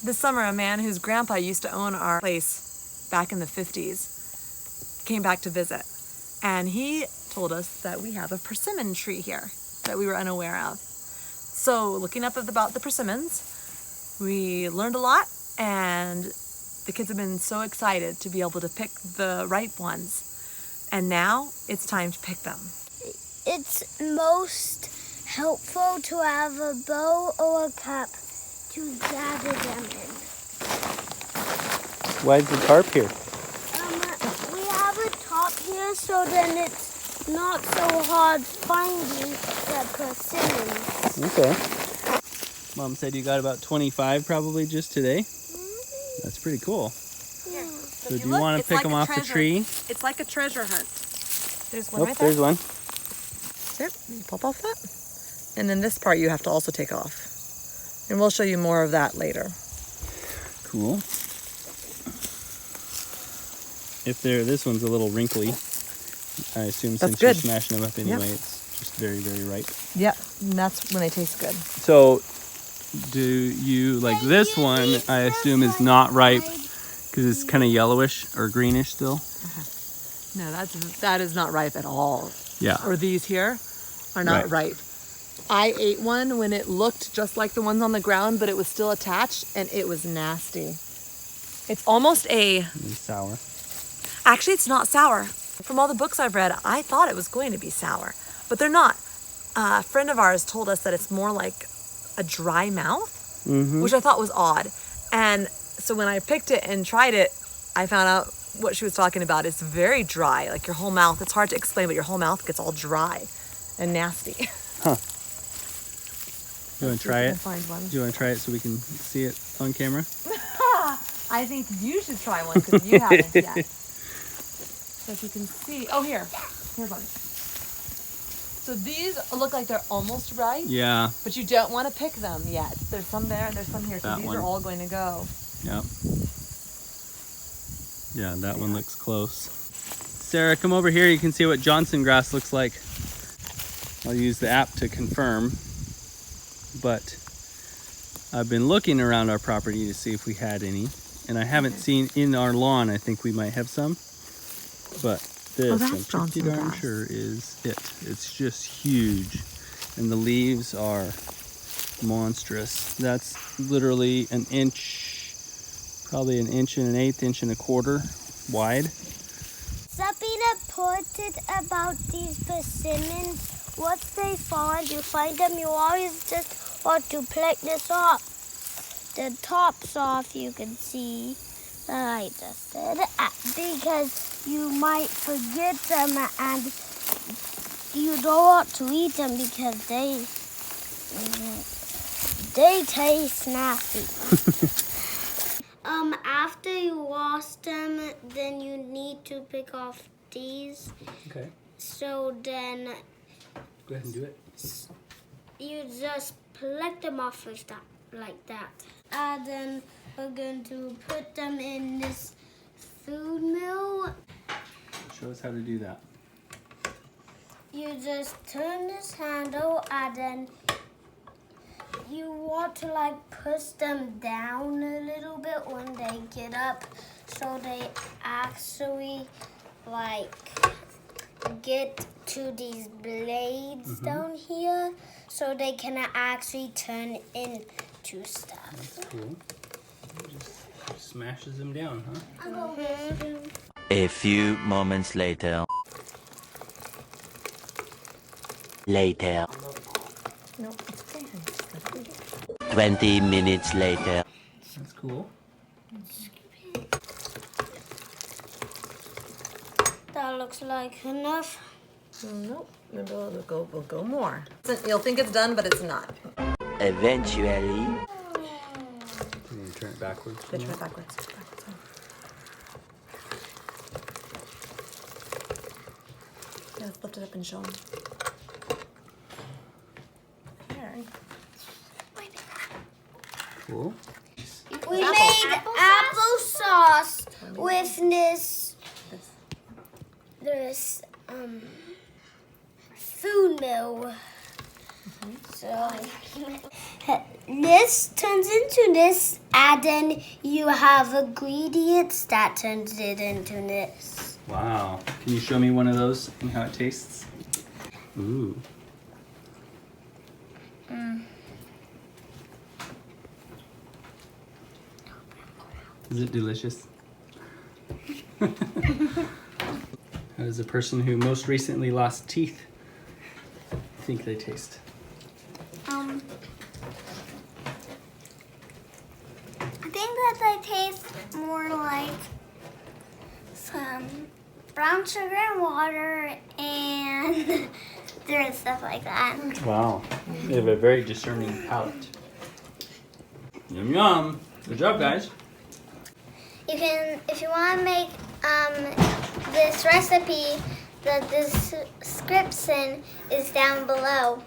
This summer, a man whose grandpa used to own our place back in the 50s came back to visit. And he told us that we have a persimmon tree here that we were unaware of. So looking up about the persimmons, we learned a lot, and the kids have been so excited to be able to pick the ripe ones. And now it's time to pick them. It's most helpful to have a bowl or a cup to gather them in. Why is the tarp here? We have a top here so then it's not so hard finding the persimmons. Okay. Mom said you got about 25 probably just today. That's pretty cool. Here. So do you want to pick them off the tree? It's like a treasure hunt. There's one right there. There's one. There, you pop off that. And then this part you have to also take off. And we'll show you more of that later. Cool. This one's a little wrinkly. I assume since you're smashing them up anyway, it's just very, very ripe. Yeah, and that's when they taste good. So, do you like this one? I assume is not ripe because it's kind of yellowish or greenish still. No, that is not ripe at all. Yeah. Or these here are not ripe. I ate one when it looked just like the ones on the ground, but it was still attached, and it was nasty. It's almost It's sour. Actually, it's not sour. From all the books I've read, I thought it was going to be sour, but they're not. A friend of ours told us that it's more like a dry mouth, which I thought was odd. And so when I picked it and tried it, I found out what she was talking about. It's very dry, like your whole mouth. It's hard to explain, but your whole mouth gets all dry and nasty. Huh. You want to try it? Do you want to try it so we can see it on camera? I think you should try one because you haven't yet. So if you can see, here's one. So these look like they're almost ripe. Yeah. But you don't want to pick them yet. There's some there and there's some here. So That these one. are all going to go. Yep. Yeah, that one looks close. Sarah, come over here. You can see what Johnson grass looks like. I'll use the app to confirm. But I've been looking around our property to see if we had any. And I haven't seen in our lawn. I think we might have some. But this, I'm pretty darn sure, is it. It's just huge. And the leaves are monstrous. That's literally an inch, probably an inch and an eighth, inch and a quarter wide. Sabina pointed about these persimmons. Once they find, you find them, you always just want to pluck this off. The tops off, you can see that I just did, because you might forget them and you don't want to eat them because they taste nasty. After you wash them, then you need to pick off these. Okay. So then Go ahead and do it. you just pluck them off like that. And then we're going to put them in this food mill. Show us how to do that. You just turn this handle and then you want to push them down a little bit when they get up so they actually get to these blades down here so they can actually turn into stuff. That's cool. Just smashes them down, huh? A few moments later. Later. No, it's okay. 20 minutes later. That's cool. That looks like enough. Nope, maybe we'll go more. You'll think it's done, but it's not. Eventually. You want to turn it backwards? Turn it backwards. Yeah, let's lift it up and show them. Here. Cool. We made applesauce with this food mill. So this turns into this, and then you have ingredients that turns it into this. Wow. Can you show me one of those and how it tastes? Ooh. Is it delicious? How does a person who most recently lost teeth think they taste? I think that they taste more like some brown sugar and water and different stuff like that. Wow. They have a very discerning palate. Yum yum. Good job, guys. You can, if you want to make this recipe, the description is down below.